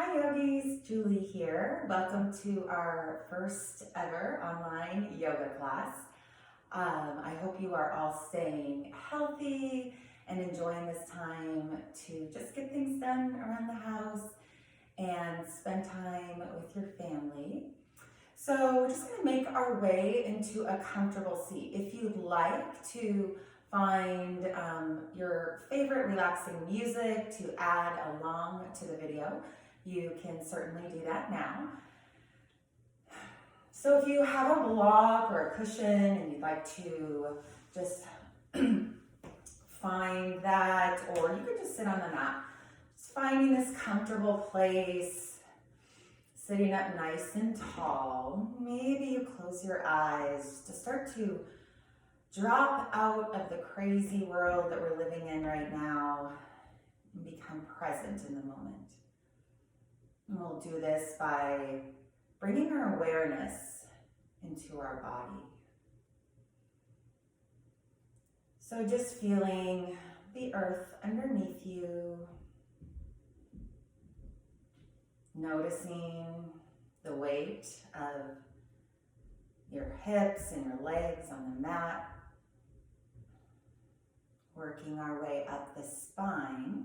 Hi yogis, Julie here. Welcome to our first ever online yoga class. I hope you are all staying healthy and enjoying this time to just get things done around the house and spend time with your family. So we're just going to make our way into a comfortable seat. If you'd like to find your favorite relaxing music to add along to the video, you can certainly do that now. So if you have a block or a cushion and you'd like to just find that, or you could just sit on the mat, just finding this comfortable place, sitting up nice and tall. Maybe you close your eyes to start to drop out of the crazy world that we're living in right now and become present in the moment. And we'll do this by bringing our awareness into our body. So just feeling the earth underneath you, noticing the weight of your hips and your legs on the mat, working our way up the spine,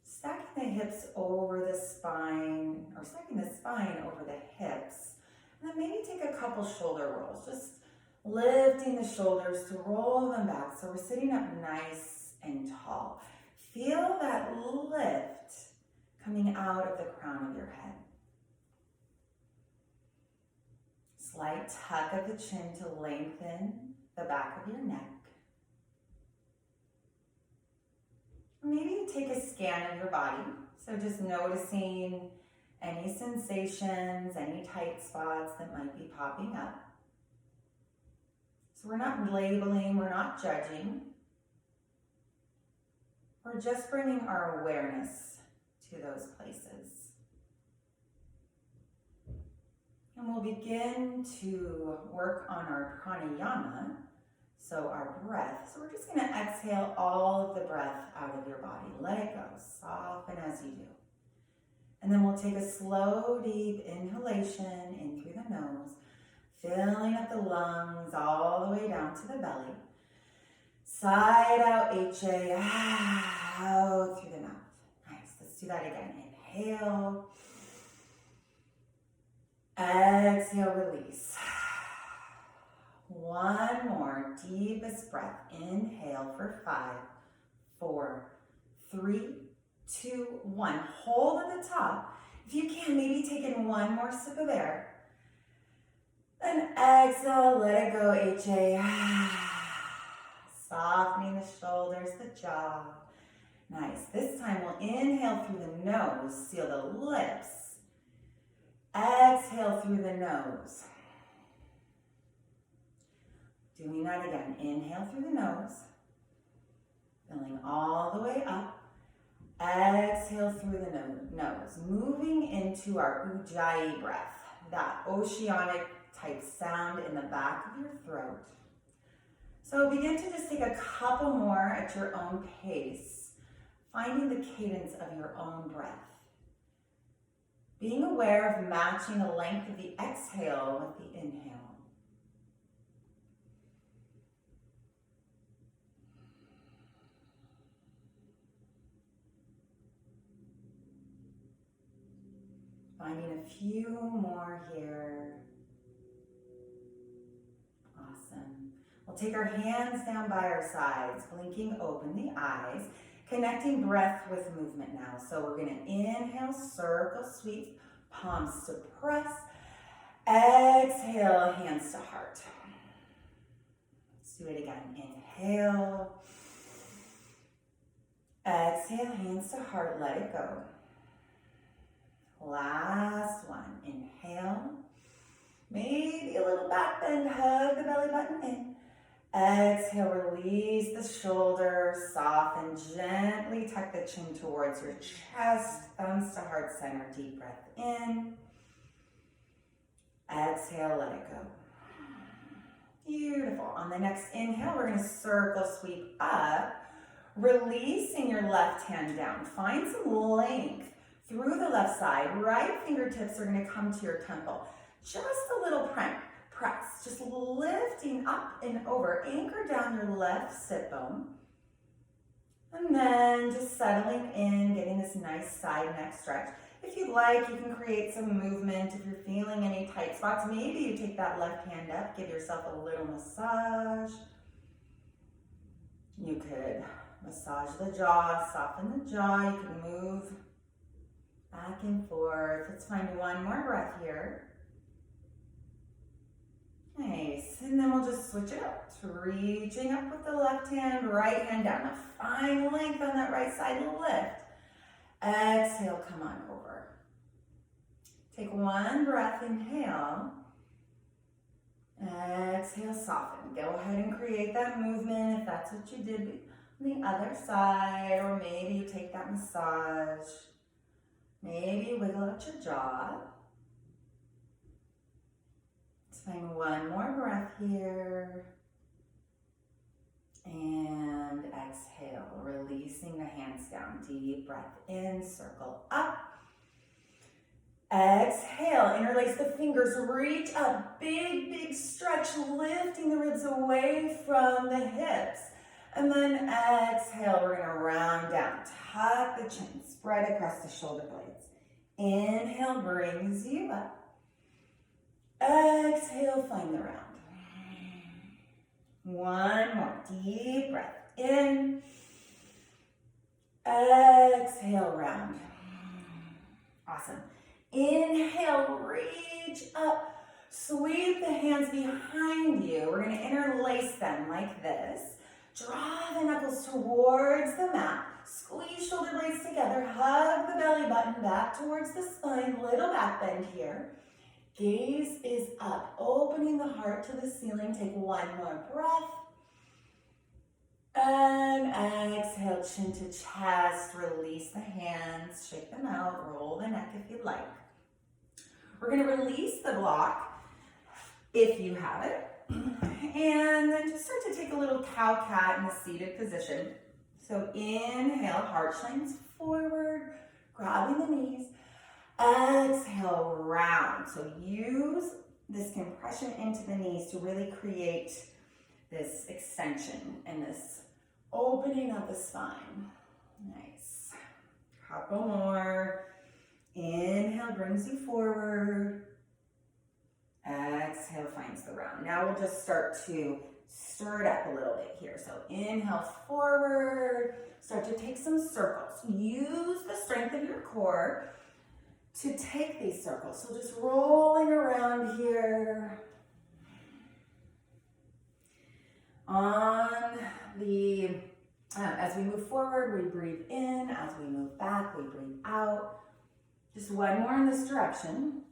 stacking the hips over the spine, or stacking the spine over the hips, and then maybe take a couple shoulder rolls, just lifting the shoulders to roll them back so we're sitting up nice and tall. Feel that lift coming out of the crown of your head. Slight tuck of the chin to lengthen the back of your neck. Maybe you take a scan of your body, so just noticing any sensations, any tight spots that might be popping up. So we're not labeling, we're not judging. We're just bringing our awareness to those places. And we'll begin to work on our pranayama, so our breath. So we're just going to exhale all of the breath out of your body. Let it go. Soften as you do. And then we'll take a slow, deep inhalation in through the nose, filling up the lungs all the way down to the belly. Side out, HA, out through the mouth. Nice. Let's do that again. Inhale. Exhale, release. One more deepest breath. Inhale for 5, 4, 3, 2, 1. Hold at the top. If you can, maybe take in one more sip of air. Then exhale, let it go, HA. Softening the shoulders, the jaw. Nice. This time we'll inhale through the nose, seal the lips. Exhale through the nose. Doing that again. Inhale through the nose. Filling all the way up. Exhale through the nose. Moving into our Ujjayi breath. That oceanic type sound in the back of your throat. So begin to just take a couple more at your own pace. Finding the cadence of your own breath. Being aware of matching the length of the exhale with the inhale. Finding a few more here. Awesome. We'll take our hands down by our sides, blinking open the eyes, connecting breath with movement now. So we're going to inhale, circle, sweep, palms to press. Exhale, hands to heart. Let's do it again. Inhale. Exhale, hands to heart, let it go. Last one. Inhale. Maybe a little back bend, hug the belly button in. Exhale, release the shoulders, soften, gently tuck the chin towards your chest, thumbs to heart center, deep breath in. Exhale, let it go. Beautiful. On the next inhale, we're going to circle, sweep up, releasing your left hand down. Find some length through the left side. Right fingertips are going to come to your temple. Just a little press, just lifting up and over. Anchor down your left sit bone. And then just settling in, getting this nice side neck stretch. If you'd like, you can create some movement. If you're feeling any tight spots, maybe you take that left hand up, give yourself a little massage. You could massage the jaw, soften the jaw. You can move back and forth. Let's find one more breath here. Nice, and then we'll just switch it up. So reaching up with the left hand, right hand down. Now find length on that right side, lift. Exhale, come on over. Take one breath, inhale. Exhale, soften. Go ahead and create that movement if that's what you did on the other side, or maybe you take that massage. Maybe you wiggle out your jaw. Find one more breath here. And exhale, releasing the hands down. Deep breath in, circle up. Exhale, interlace the fingers, reach up, big stretch, lifting the ribs away from the hips. And then exhale, we're gonna round down. Tuck the chin, spread across the shoulder blades. Inhale brings you up. Exhale, find the round. One more deep breath in. Exhale, round. Awesome. Inhale, reach up. Sweep the hands behind you. We're going to interlace them like this. Draw the knuckles towards the mat. Squeeze shoulder blades together. Hug the belly button back towards the spine. Little back bend here. Gaze is up, opening the heart to the ceiling. Take one more breath. And exhale, chin to chest. Release the hands, shake them out, roll the neck if you'd like. We're gonna release the block, if you have it. And then just start to take a little cow-cat in a seated position. So inhale, heart shines forward, grabbing the knees. Exhale, round. So use this compression into the knees to really create this extension and this opening of the spine. Nice. Couple more. Inhale brings you forward. Exhale finds the round. Now we'll just start to stir it up a little bit here. So inhale forward. Start to take some circles. Use the strength of your core to take these circles. So just rolling around here. As we move forward, we breathe in. As we move back, we breathe out. Just one more in this direction.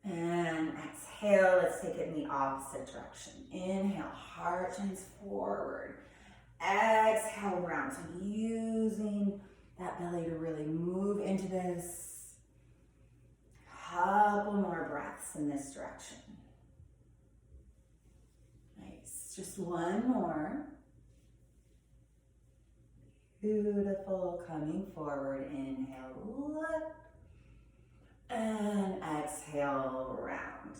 And exhale, let's take it in the opposite direction. Inhale, heart shines forward. Exhale, round. So using that belly to really move into this. Couple more breaths in this direction. Nice. Just one more. Beautiful. Coming forward. Inhale, lift. And exhale, round.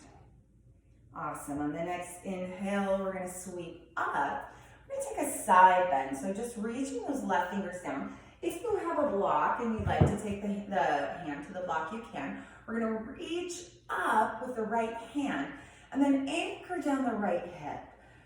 Awesome. On the next inhale, we're going to sweep up. We're going to take a side bend. So just reaching those left fingers down. If you have a block and you'd like to take the hand to the block, you can. We're going to reach up with the right hand and then anchor down the right hip.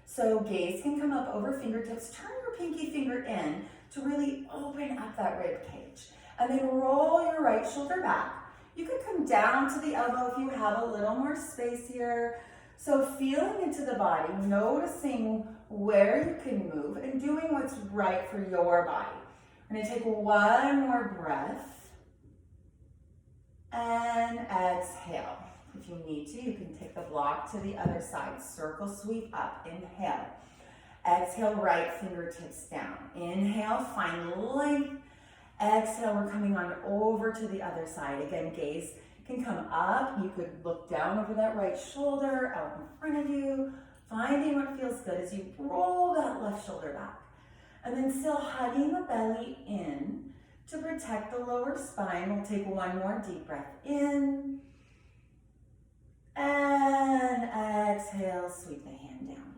So gaze can come up over fingertips. Turn your pinky finger in to really open up that rib cage. And then roll your right shoulder back. You could come down to the elbow if you have a little more space here. So feeling into the body, noticing where you can move and doing what's right for your body. We're gonna take one more breath and exhale. If you need to, you can take the block to the other side. Circle, sweep up, inhale. Exhale, right fingertips down. Inhale, find length. Exhale, we're coming on over to the other side. Again, gaze can come up. You could look down over that right shoulder, out in front of you, finding what feels good as you roll that left shoulder back. And then still hugging the belly in to protect the lower spine. We'll take one more deep breath in. And exhale, sweep the hand down.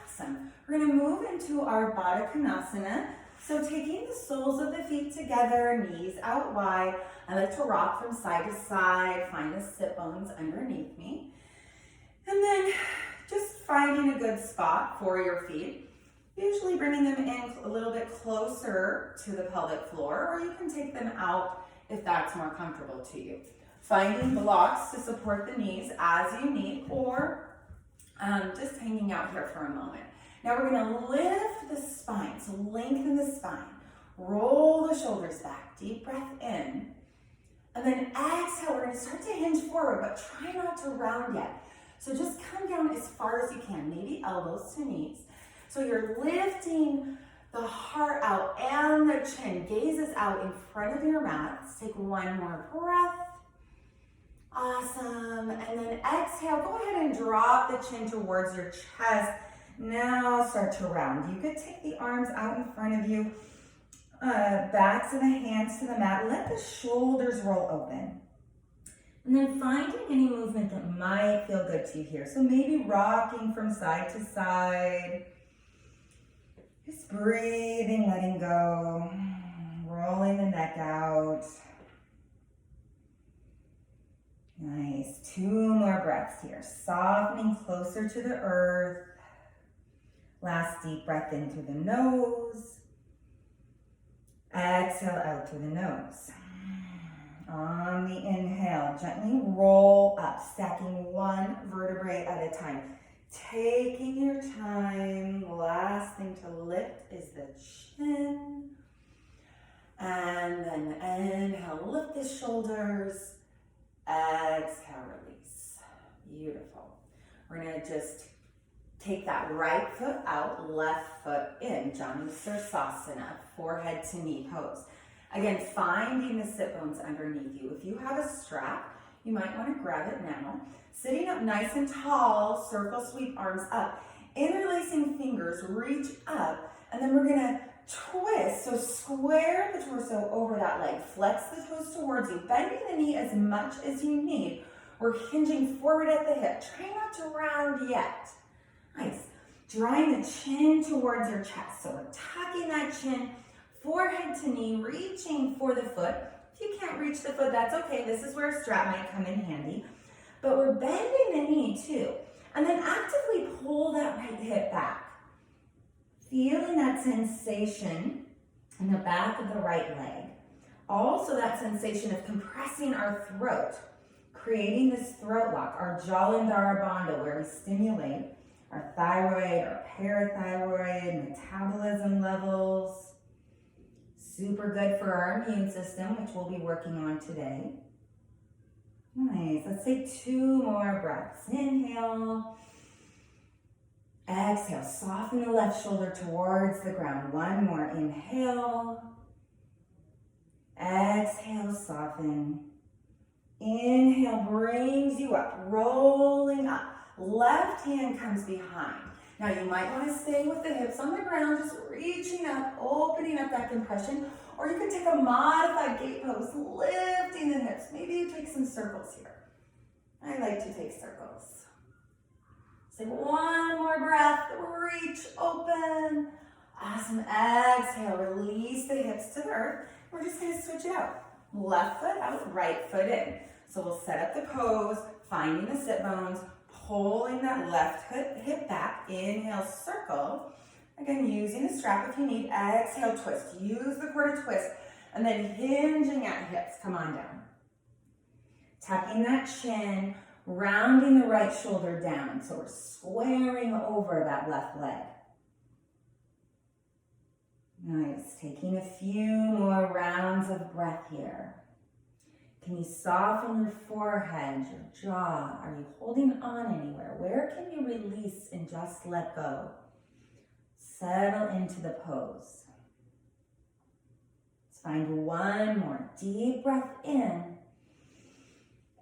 Awesome. We're going to move into our Baddha Konasana. So taking the soles of the feet together, knees out wide. I like to rock from side to side, find the sit bones underneath me. And then just finding a good spot for your feet. Usually bringing them in a little bit closer to the pelvic floor, or you can take them out if that's more comfortable to you. Finding blocks to support the knees as you need, or just hanging out here for a moment. Now we're going to lift the spine, so lengthen the spine. Roll the shoulders back, deep breath in. And then exhale, we're going to start to hinge forward, but try not to round yet. So just come down as far as you can, maybe elbows to knees. So you're lifting the heart out and the chin, gazes out in front of your mat. Let's take one more breath. Awesome. And then exhale, go ahead and drop the chin towards your chest. Now start to round. You could take the arms out in front of you, backs of the hands to the mat. Let the shoulders roll open. And then finding any movement that might feel good to you here. So maybe rocking from side to side. Just breathing, letting go. Rolling the neck out. Nice. 2 more breaths here. Softening closer to the earth. Last deep breath in through the nose. Exhale out through the nose. On the inhale, gently roll up, stacking one vertebrae at a time. Taking your time. Last thing to lift is the chin. And then inhale, lift the shoulders. Exhale, release. Beautiful. We're going to just take that right foot out, left foot in. Janu Sirsasana, forehead to knee pose. Again, finding the sit bones underneath you. If you have a strap, you might want to grab it now. Sitting up nice and tall, circle sweep arms up. Interlacing fingers, reach up, and then we're going to twist. So square the torso over that leg. Flex the toes towards you. Bending the knee as much as you need. We're hinging forward at the hip. Try not to round yet. Nice. Drawing the chin towards your chest. So we're tucking that chin, forehead to knee, reaching for the foot. If you can't reach the foot, that's okay. This is where a strap might come in handy. But we're bending the knee too. And then actively pull that right hip back. Feeling that sensation in the back of the right leg. Also that sensation of compressing our throat, creating this throat lock, our Jalandhara Bandha, where we stimulate our thyroid, our parathyroid, metabolism levels. Super good for our immune system, which we'll be working on today. Nice. Let's take 2 more breaths. Inhale. Exhale. Soften the left shoulder towards the ground. 1 more. Inhale. Exhale. Soften. Inhale. Brings you up. Rolling up. Left hand comes behind. Now you might want to stay with the hips on the ground, just reaching up, opening up that compression, or you can take a modified gate pose, lifting the hips. Maybe you take some circles here. I like to take circles. So 1 more breath, reach, open. Awesome, exhale, release the hips to the earth. We're just gonna switch it out. Left foot out, right foot in. So we'll set up the pose, finding the sit bones, pulling that left hip back. Inhale, circle. Again, using the strap if you need. Exhale, twist. Use the core to twist. And then hinging at hips. Come on down. Tucking that chin, rounding the right shoulder down. So we're squaring over that left leg. Nice. Taking a few more rounds of breath here. Can you soften your forehead, your jaw? Are you holding on anywhere? Where can you release and just let go? Settle into the pose. Let's find 1 more deep breath in.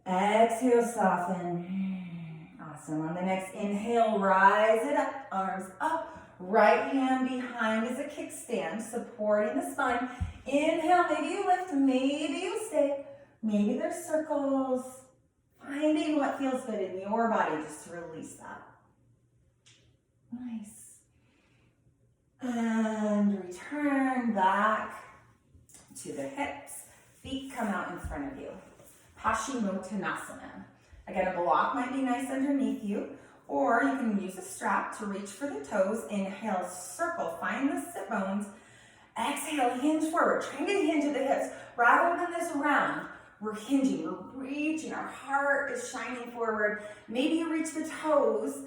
Exhale, soften. Awesome. On the next inhale, rise it up, arms up. Right hand behind as a kickstand, supporting the spine. Inhale, maybe you lift, maybe you stay. Maybe there's circles. Finding what feels good in your body just to release that. Nice. And return back to the hips. Feet come out in front of you. Paschimottanasana. Again, a block might be nice underneath you, or you can use a strap to reach for the toes. Inhale, circle, find the sit bones. Exhale, hinge forward, trying to hinge at the hips. Rather than this round, we're hinging, we're reaching, our heart is shining forward. Maybe you reach the toes,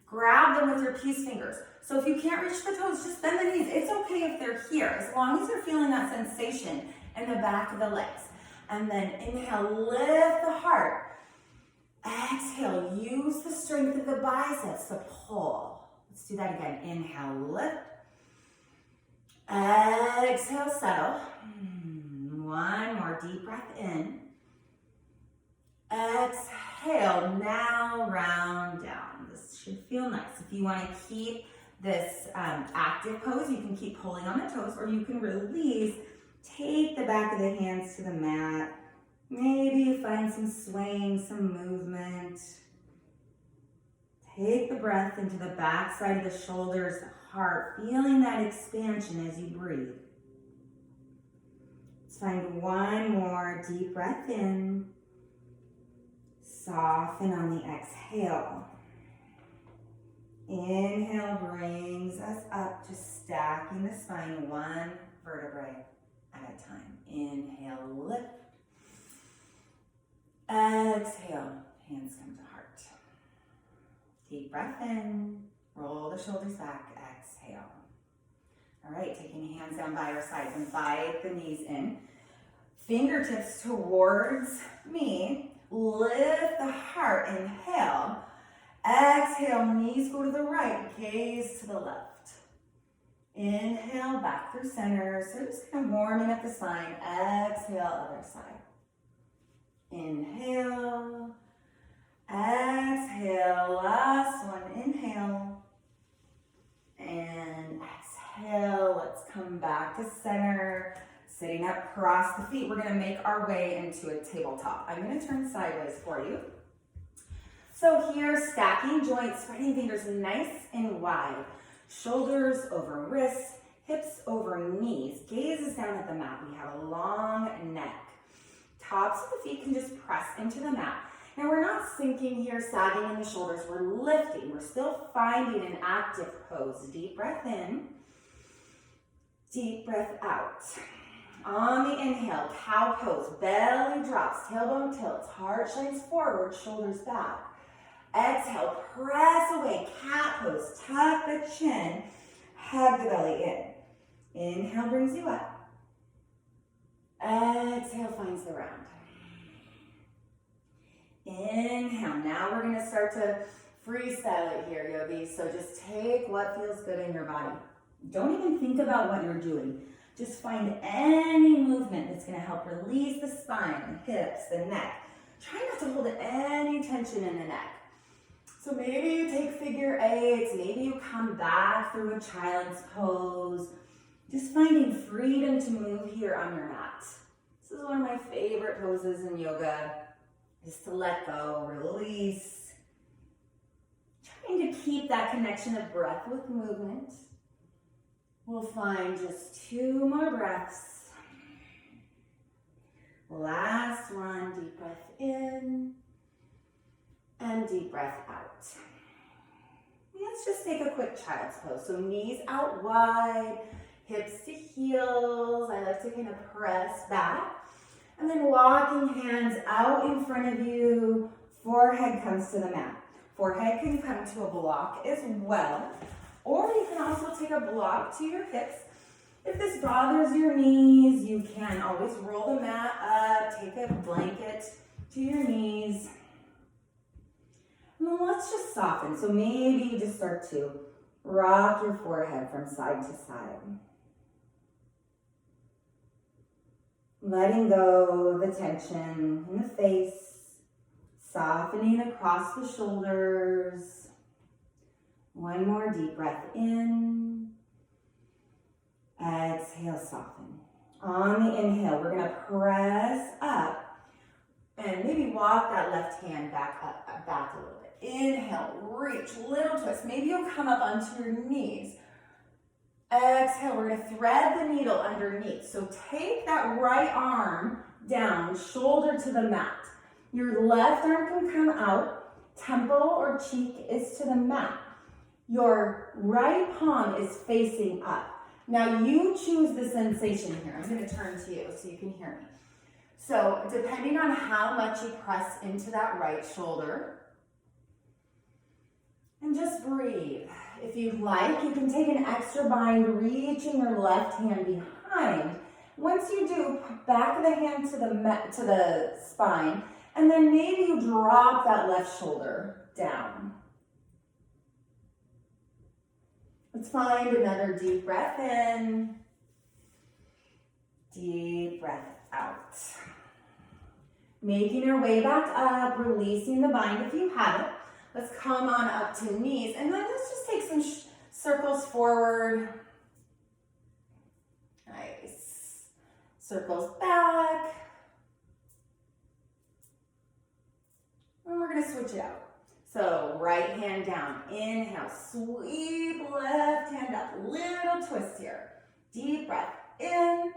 grab them with your peace fingers. So if you can't reach the toes, just bend the knees. It's okay if they're here, as long as you're feeling that sensation in the back of the legs. And then inhale, lift the heart. Exhale, use the strength of the biceps to pull. Let's do that again. Inhale, lift. Exhale, settle. One more deep breath in. Exhale, now round down. This should feel nice. If you want to keep this active pose, you can keep pulling on the toes, or you can release. Take the back of the hands to the mat. Maybe you find some swaying, some movement. Take the breath into the back side of the shoulders, the heart, feeling that expansion as you breathe. Let's find one more deep breath in. Soften on the exhale. Inhale brings us up, just stacking the spine one vertebrae at a time. Inhale, lift. Exhale, hands come to heart. Deep breath in, roll the shoulders back, exhale. All right, taking hands down by our sides, invite the knees in. Fingertips towards me, lift the heart, inhale. Exhale, knees go to the right, gaze to the left. Inhale, back through center. So just kind of warming up the spine. Exhale, other side. Inhale. Exhale, last one. Inhale. And exhale. Let's come back to center. Sitting up, cross the feet. We're going to make our way into a tabletop. I'm going to turn sideways for you. So here, stacking joints, spreading fingers nice and wide. Shoulders over wrists, hips over knees. Gaze is down at the mat. We have a long neck. Tops of the feet can just press into the mat. Now we're not sinking here, sagging in the shoulders. We're lifting. We're still finding an active pose. Deep breath in. Deep breath out. On the inhale, cow pose. Belly drops, tailbone tilts. Heart shines forward, shoulders back. Exhale, press away, cat pose, tuck the chin, hug the belly in. Inhale brings you up. Exhale finds the round. Inhale, now we're gonna start to freestyle it here, yogis. So just take what feels good in your body. Don't even think about what you're doing. Just find any movement that's gonna help release the spine, the hips, the neck. Try not to hold any tension in the neck. So maybe you take figure eights, maybe you come back through a child's pose. Just finding freedom to move here on your mat. This is one of my favorite poses in yoga, is to let go, release. Trying to keep that connection of breath with movement. We'll find just 2 more breaths. Last one, deep breath in. And deep breath out. Let's just take a quick child's pose. So knees out wide, hips to heels. I like to kind of press back. And then walking hands out in front of you. Forehead comes to the mat. Forehead can come to a block as well. Or you can also take a block to your hips. If this bothers your knees, you can always roll the mat up, take a blanket to your knees. And then let's just soften. So maybe you just start to rock your forehead from side to side. Letting go of the tension in the face, softening across the shoulders. One more deep breath in. Exhale, soften. On the inhale, we're gonna press up and maybe walk that left hand back up, back a little bit. Inhale, reach, little twist. Maybe you'll come up onto your knees. Exhale, we're gonna thread the needle underneath. So take that right arm down, shoulder to the mat. Your left arm can come out, temple or cheek is to the mat. Your right palm is facing up. Now you choose the sensation here. I'm gonna turn to you so you can hear me. So depending on how much you press into that right shoulder, and just breathe. If you'd like, you can take an extra bind, reaching your left hand behind. Once you do, back of the hand to the spine, and then maybe you drop that left shoulder down. Let's find another deep breath in, deep breath out. Making your way back up, releasing the bind if you have it. Let's come on up to knees, and then let's just take some circles forward. Nice. Circles back. And we're gonna switch it out. So right hand down, inhale, sweep left hand up, little twist here. Deep breath in,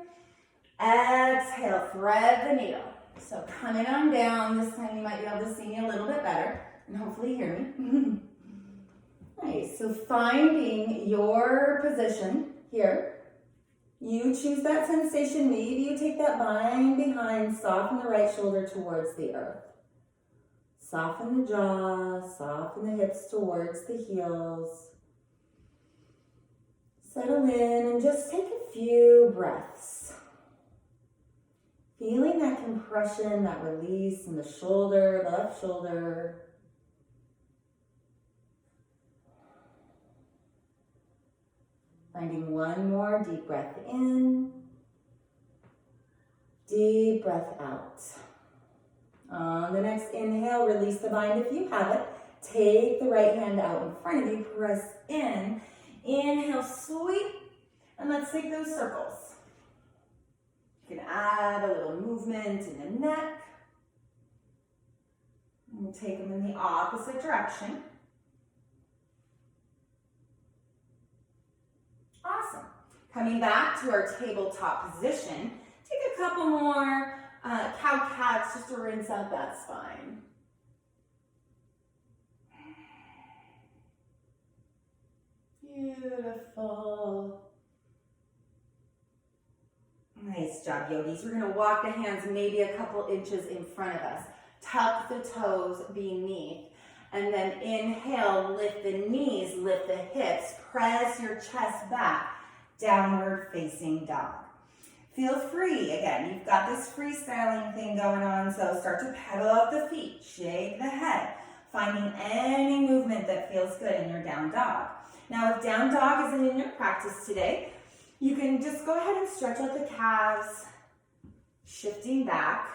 exhale, thread the needle. So coming on down, this time you might be able to see me a little bit better and hopefully hear me. Nice, so finding your position here. You choose that sensation, maybe you take that bind behind, soften the right shoulder towards the earth. Soften the jaw, soften the hips towards the heels. Settle in and just take a few breaths. Feeling that compression, that release in the shoulder, the left shoulder. Finding one more deep breath in, deep breath out. On the next inhale, release the bind if you have it. Take the right hand out in front of you, press in. Inhale, sweep, and let's take those circles. You can add a little movement in the neck. And we'll take them in the opposite direction. Awesome. Coming back to our tabletop position, take a couple more cow-cats just to rinse out that spine. Beautiful. Nice job, yogis. We're going to walk the hands maybe a couple inches in front of us. Tuck the toes beneath. And then inhale, lift the knees, lift the hips, press your chest back, downward facing dog. Feel free, again, you've got this freestyling thing going on, so start to pedal out the feet, shake the head, finding any movement that feels good in your down dog. Now, if down dog isn't in your practice today, you can just go ahead and stretch out the calves, shifting back.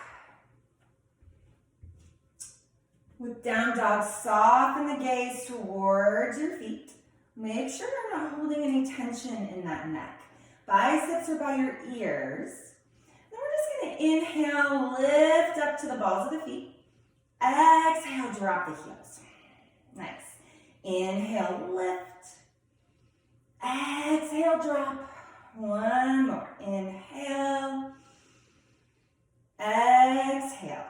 With down dog, soften the gaze towards your feet. Make sure you're not holding any tension in that neck. Biceps are by your ears. Then we're just going to inhale, lift up to the balls of the feet. Exhale, drop the heels. Nice. Inhale, lift. Exhale, drop. One more. Inhale. Exhale.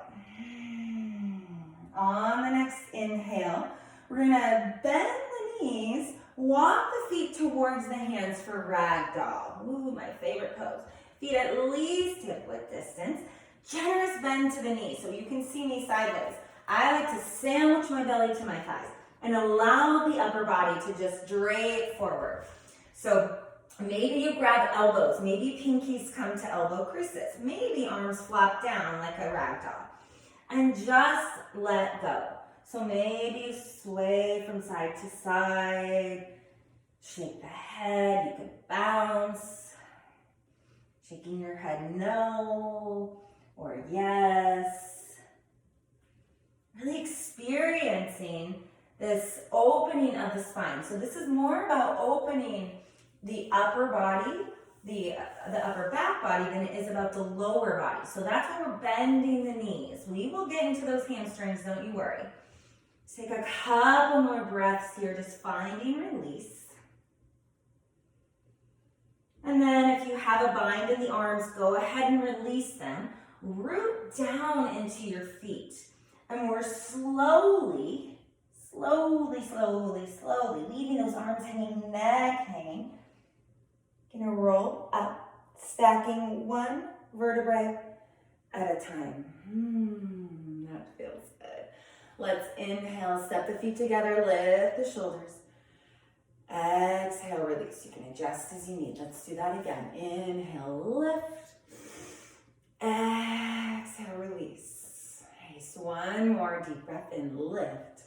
On the next inhale, we're going to bend the knees, walk the feet towards the hands for ragdoll. Ooh, my favorite pose. Feet at least hip width distance. Generous bend to the knee so you can see me sideways. I like to sandwich my belly to my thighs and allow the upper body to just drape forward. So maybe you grab elbows, maybe pinkies come to elbow creases, maybe arms flop down like a ragdoll. And just let go. So maybe you sway from side to side, shake the head, you could bounce, shaking your head no or yes. Really experiencing this opening of the spine. So this is more about opening the upper body, the upper back body, than it is about the lower body. So that's why we're bending the knees. We will get into those hamstrings, don't you worry. Take a couple more breaths here, just finding release. And then if you have a bind in the arms, go ahead and release them. Root down into your feet. And we're slowly, leaving those arms hanging, neck hanging. Gonna roll up, stacking one vertebrae at a time. That feels good. Let's inhale, step the feet together, lift the shoulders. Exhale, release. You can adjust as you need. Let's do that again. Inhale, lift. Exhale, release. Nice. One more deep breath in, lift.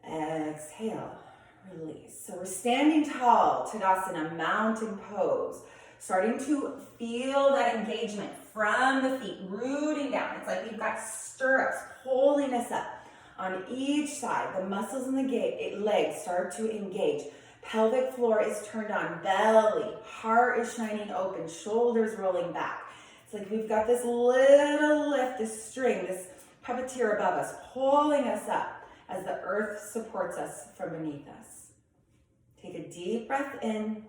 Exhale, release. So we're standing tall, Tadasana, mountain pose. Starting to feel that engagement from the feet, rooting down. It's like we've got stirrups holding us up. On each side, the muscles in the legs start to engage. Pelvic floor is turned on, belly, heart is shining open, shoulders rolling back. It's like we've got this little lift, this string, this puppeteer above us, pulling us up as the earth supports us from beneath us. Take a deep breath in.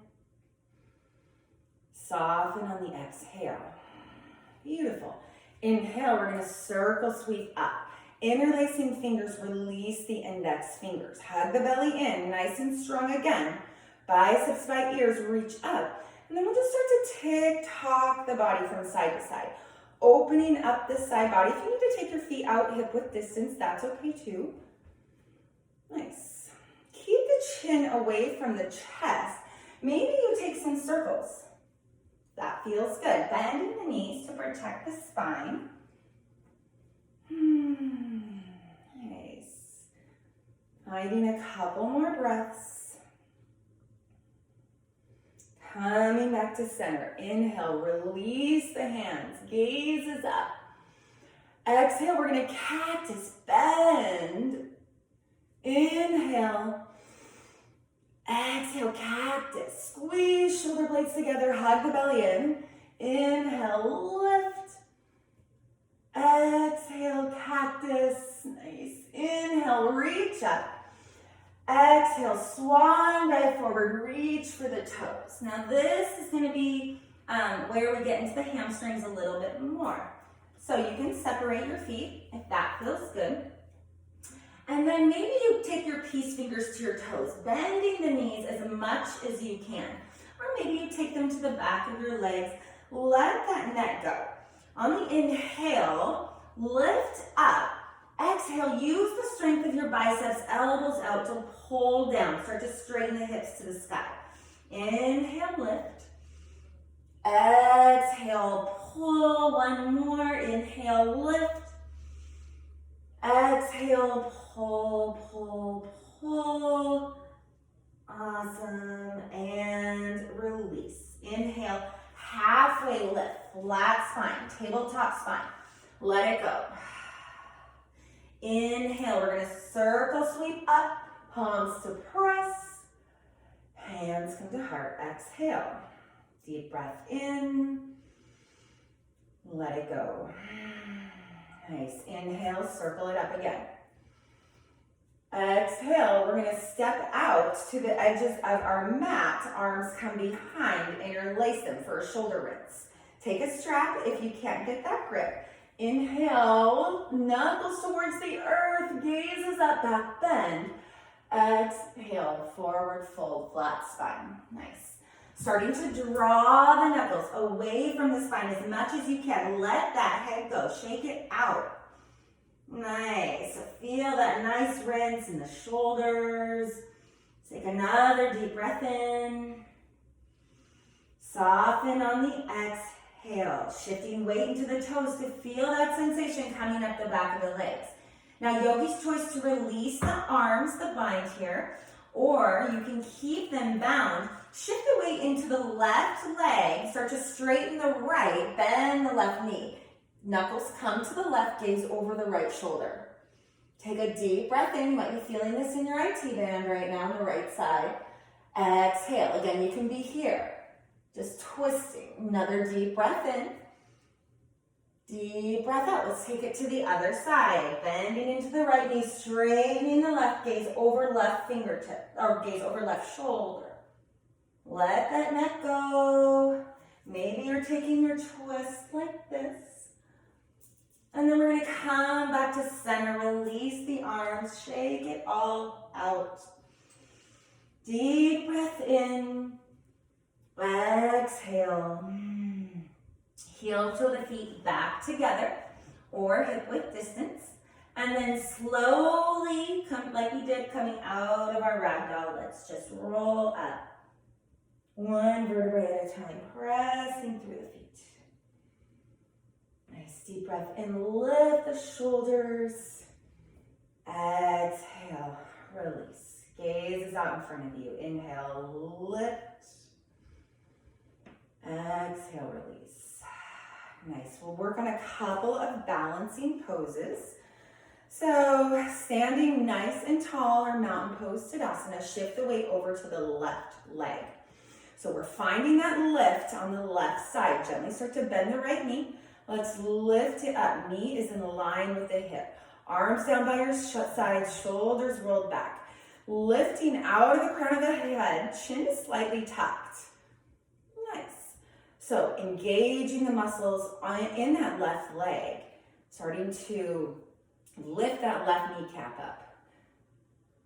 Soften on the exhale. Beautiful. Inhale, we're going to circle sweep up. Interlacing fingers, release the index fingers. Hug the belly in, nice and strong again. Biceps by ears, reach up. And then we'll just start to tick-tock the body from side to side. Opening up the side body. If you need to take your feet out hip width distance, that's okay too. Nice. Keep the chin away from the chest. Maybe you take some circles. That feels good. Bending the knees to protect the spine. Nice. Finding a couple more breaths. Coming back to center. Inhale, release the hands. Gaze is up. Exhale, we're going to cactus, bend. Inhale. Exhale, cactus. Squeeze shoulder blades together, hug the belly in. Inhale, lift. Exhale, cactus. Nice. Inhale, reach up. Exhale, swan dive forward, reach for the toes. Now this is going to be where we get into the hamstrings a little bit more. So you can separate your feet if that feels good. And then maybe you take your peace fingers to your toes, bending the knees as much as you can. Or maybe you take them to the back of your legs. Let that neck go. On the inhale, lift up. Exhale, use the strength of your biceps, elbows out to pull down. Start to straighten the hips to the sky. Inhale, lift. Exhale, pull. One more. Inhale, lift. Exhale, pull, pull, pull. Awesome. And release. Inhale, halfway lift, flat spine, tabletop spine. Let it go. Inhale, we're going to circle sweep up, palms to press. Hands come to heart. Exhale. Deep breath in. Let it go. Nice. Inhale, circle it up again. Exhale, we're going to step out to the edges of our mat. Arms come behind, interlace them for a shoulder rinse. Take a strap if you can't get that grip. Inhale, knuckles towards the earth, gazes up, back bend. Exhale, forward fold, flat spine. Nice. Starting to draw the knuckles away from the spine as much as you can. Let that head go. Shake it out. Nice. Feel that nice rinse in the shoulders. Take another deep breath in. Soften on the exhale. Shifting weight into the toes to feel that sensation coming up the back of the legs. Now, yogi's choice to release the arms, the bind here, or you can keep them bound. Shift the weight into the left leg. Start to straighten the right. Bend the left knee. Knuckles come to the left, gaze over the right shoulder. Take a deep breath in. You might be feeling this in your IT band right now on the right side. Exhale. Again, you can be here. Just twisting. Another deep breath in. Deep breath out. Let's take it to the other side. Bending into the right knee, straightening the left, gaze over left fingertip, or gaze over left shoulder. Let that neck go. Maybe you're taking your twist like this. And then we're going to come back to center. Release the arms. Shake it all out. Deep breath in. Exhale. Heel to the feet back together or hip width distance. And then slowly, like we did coming out of our ragdoll, let's just roll up. One vertebrae at a time, pressing through the feet. Nice deep breath in, lift the shoulders. Exhale, release. Gaze is out in front of you. Inhale, lift. Exhale, release. Nice. We'll work on a couple of balancing poses. So standing nice and tall or mountain pose Tadasana, shift the weight over to the left leg. So we're finding that lift on the left side. Gently start to bend the right knee. Let's lift it up. Knee is in line with the hip. Arms down by your sides, shoulders rolled back. Lifting out of the crown of the head, chin is slightly tucked. Nice. So engaging the muscles in that left leg. Starting to lift that left kneecap up.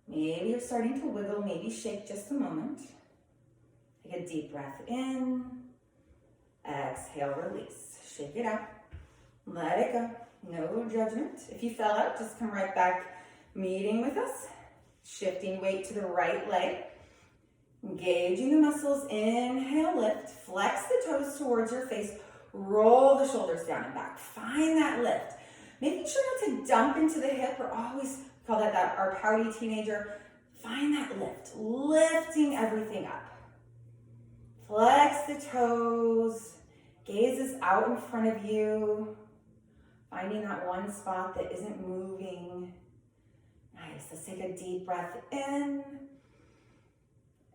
Maybe you're starting to wiggle, maybe shake just a moment. Take a deep breath in. Exhale, release. Shake it out. Let it go. No judgment. If you fell out, just come right back meeting with us. Shifting weight to the right leg. Engaging the muscles. Inhale, lift. Flex the toes towards your face. Roll the shoulders down and back. Find that lift. Making sure not to dump into the hip. We're always call that our pouty teenager. Find that lift. Lifting everything up. Flex the toes. Gaze is out in front of you. Finding that one spot that isn't moving. Nice. Let's take a deep breath in.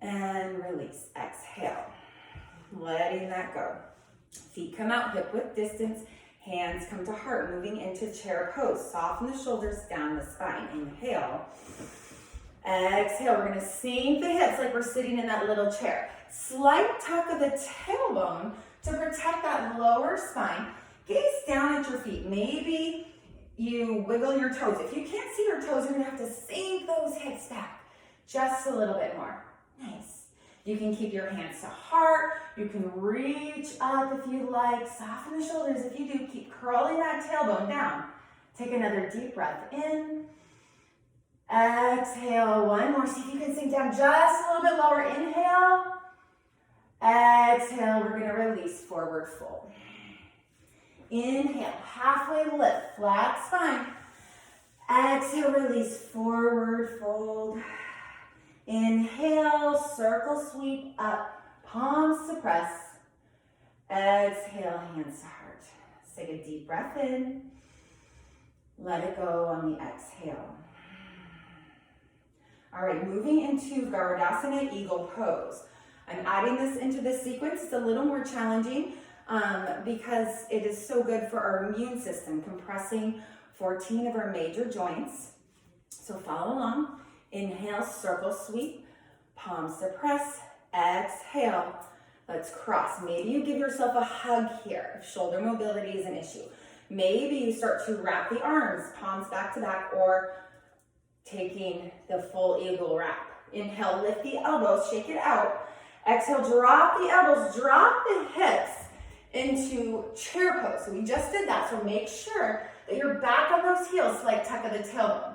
And release. Exhale. Letting that go. Feet come out hip width distance. Hands come to heart. Moving into chair pose. Soften the shoulders down the spine. Inhale. Exhale. We're going to sink the hips like we're sitting in that little chair. Slight tuck of the tailbone to protect that lower spine. Gaze down at your feet. Maybe you wiggle your toes. If you can't see your toes, you're going to have to sink those hips back just a little bit more. Nice. You can keep your hands to heart. You can reach up if you like. Soften the shoulders if you do. Keep curling that tailbone down. Take another deep breath in. Exhale. One more. See if you can sink down just a little bit lower. Inhale. Exhale, we're going to release, forward fold. Inhale, halfway lift, flat spine. Exhale, release, forward fold. Inhale, circle sweep up, palms to press. Exhale, hands to heart. Let's take a deep breath in. Let it go on the exhale. All right, moving into Garudasana, eagle pose. I'm adding this into this sequence. It's a little more challenging because it is so good for our immune system, compressing 14 of our major joints. So follow along. Inhale, circle sweep, palms to press, exhale. Let's cross. Maybe you give yourself a hug here if shoulder mobility is an issue. Maybe you start to wrap the arms, palms back to back, or taking the full eagle wrap. Inhale, lift the elbows, shake it out. Exhale, drop the elbows, drop the hips into chair pose. So we just did that, so make sure that you're back on those heels, slight tuck of the tailbone.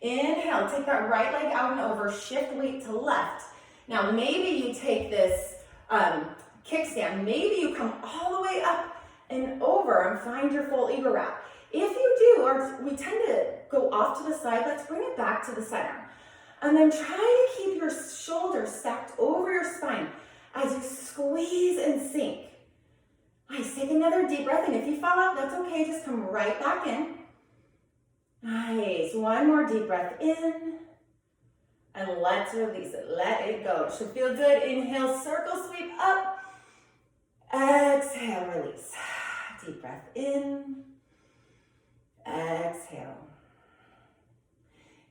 Inhale, take that right leg out and over, shift weight to left. Now maybe you take this kickstand, maybe you come all the way up and over and find your full eagle wrap. If you do, or we tend to go off to the side, let's bring it back to the center. And then try to keep your shoulders stacked over your spine as you squeeze and sink. Nice, take another deep breath in. If you fall out, that's okay, just come right back in. Nice. One more deep breath in. And let's release it. Let it go. It should feel good. Inhale, circle sweep up. Exhale, release. Deep breath in. Exhale.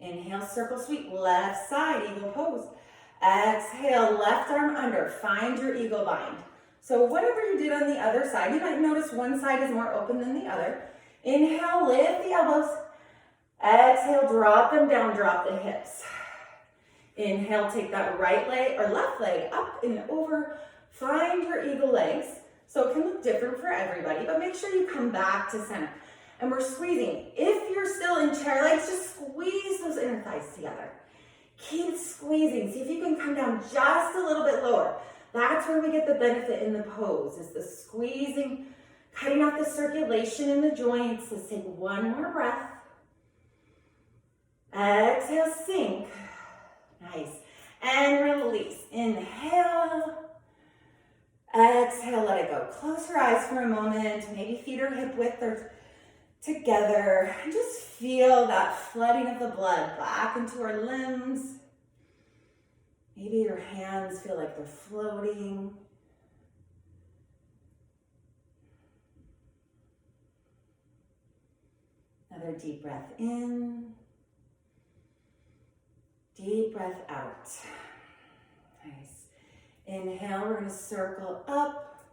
Inhale, circle sweep. Left side, eagle pose. Exhale, left arm under. Find your eagle bind. So whatever you did on the other side, you might notice one side is more open than the other. Inhale, lift the elbows. Exhale, drop them down, drop the hips. Inhale, take that right leg or left leg up and over. Find your eagle legs. So it can look different for everybody, but make sure you come back to center. And we're squeezing. If you're still in chair legs, just squeeze those inner thighs together. Keep squeezing. See if you can come down just a little bit lower. That's where we get the benefit in the pose, is the squeezing, cutting off the circulation in the joints. Let's take one more breath. Exhale, sink. Nice. And release. Inhale. Exhale, let it go. Close your eyes for a moment. Maybe feet are hip width or together. And just feel that flooding of the blood back into our limbs. Maybe your hands feel like they're floating. Another deep breath in. Deep breath out. Nice. Inhale, we're going to circle up.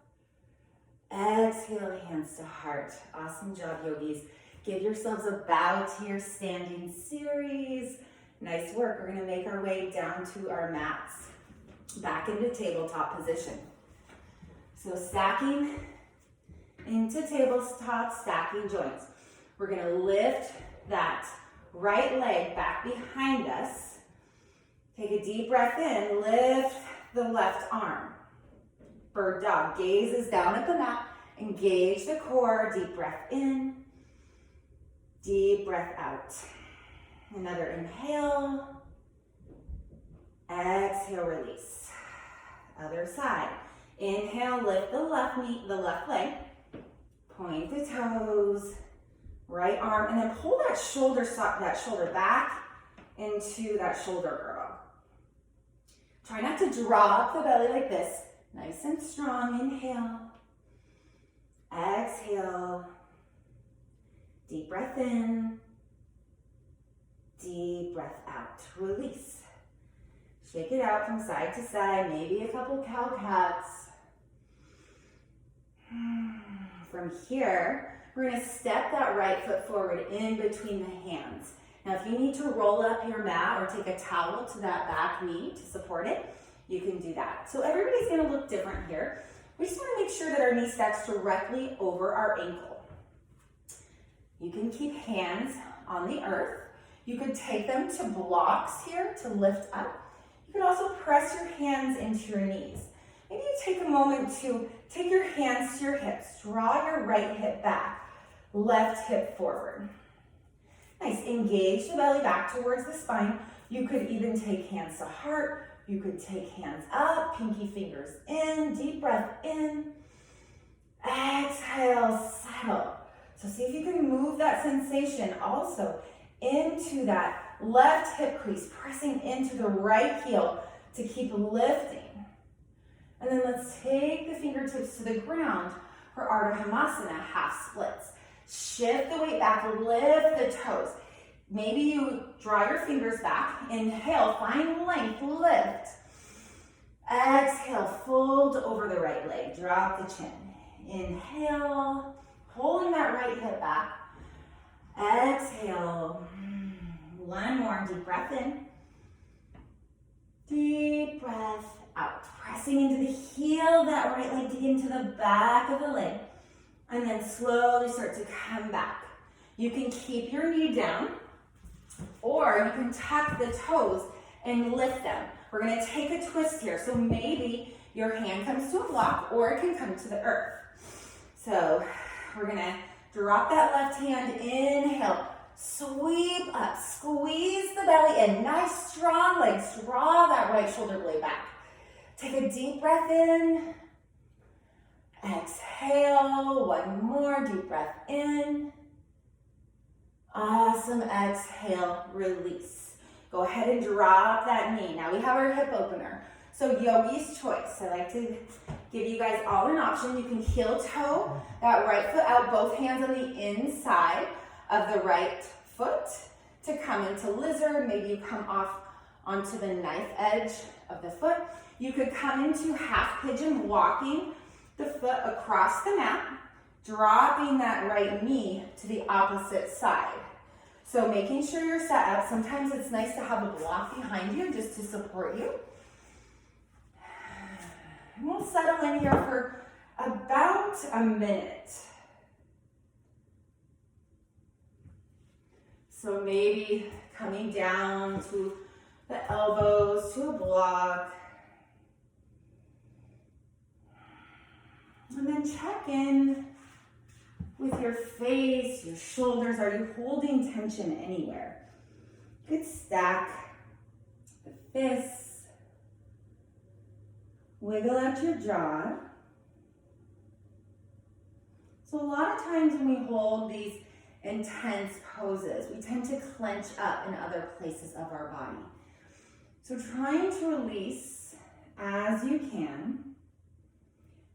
Exhale, hands to heart. Awesome job, yogis. Give yourselves a bow to your standing series. Nice work. We're going to make our way down to our mats. Back into tabletop position. So stacking into tabletop, stacking joints. We're going to lift that right leg back behind us. Take a deep breath in, lift the left arm. Bird dog, gaze is down at the mat. Engage the core, deep breath in, deep breath out. Another inhale, exhale, release. Other side. Inhale, lift the left knee, the left leg. Point the toes, right arm, and then pull that shoulder back into that shoulder girdle. Try not to drop the belly like this. Nice and strong. Inhale. Exhale. Deep breath in. Deep breath out. Release. Shake it out from side to side. Maybe a couple cow cats. From here, we're going to step that right foot forward in between the hands. Now, if you need to roll up your mat or take a towel to that back knee to support it, you can do that. So everybody's going to look different here. We just want to make sure that our knee stacks directly over our ankle. You can keep hands on the earth. You could take them to blocks here to lift up. You could also press your hands into your knees. Maybe you take a moment to take your hands to your hips. Draw your right hip back, left hip forward. Nice. Engage the belly back towards the spine. You could even take hands to heart. You could take hands up, pinky fingers in, deep breath in. Exhale, settle. So see if you can move that sensation also into that left hip crease, pressing into the right heel to keep lifting. And then let's take the fingertips to the ground for Ardha Hamasana, half splits. Shift the weight back, lift the toes. Maybe you draw your fingers back. Inhale, find length, lift. Exhale, fold over the right leg, drop the chin. Inhale, holding that right hip back. Exhale, one more, deep breath in. Deep breath out. Pressing into the heel of that right leg to get into the back of the leg. And then slowly start to come back. You can keep your knee down, or you can tuck the toes and lift them. We're going to take a twist here. So maybe your hand comes to a block, or it can come to the earth. So we're going to drop that left hand, inhale, sweep up, squeeze the belly in. Nice strong legs. Draw that right shoulder blade back. Take a deep breath in. Exhale, one more deep breath in. Awesome. Exhale, release. Go ahead and drop that knee. Now we have our hip opener. So yogi's choice. I like to give you guys all an option. You can heel toe that right foot out, both hands on the inside of the right foot to come into lizard. Maybe you come off onto the knife edge of the foot. You could come into half pigeon, walking the foot across the mat, dropping that right knee to the opposite side. So making sure you're set up. Sometimes it's nice to have a block behind you just to support you. And we'll settle in here for about a minute. So maybe coming down to the elbows, to a block. And then check in with your face, your shoulders. Are you holding tension anywhere? You could stack the fists. Wiggle out your jaw. So a lot of times when we hold these intense poses, we tend to clench up in other places of our body. So trying to release as you can,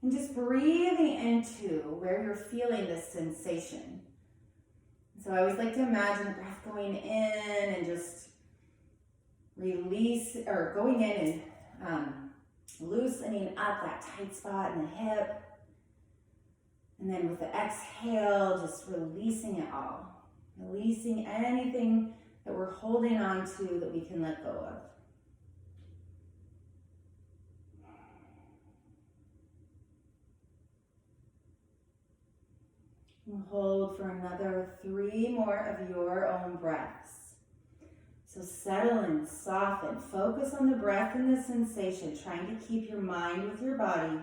and just breathing into where you're feeling this sensation. So I always like to imagine the breath going in and just release, or going in and loosening up that tight spot in the hip. And then with the exhale, just releasing it all. Releasing anything that we're holding on to that we can let go of. And hold for another 3 more of your own breaths. So settle and soften. Focus on the breath and the sensation, trying to keep your mind with your body.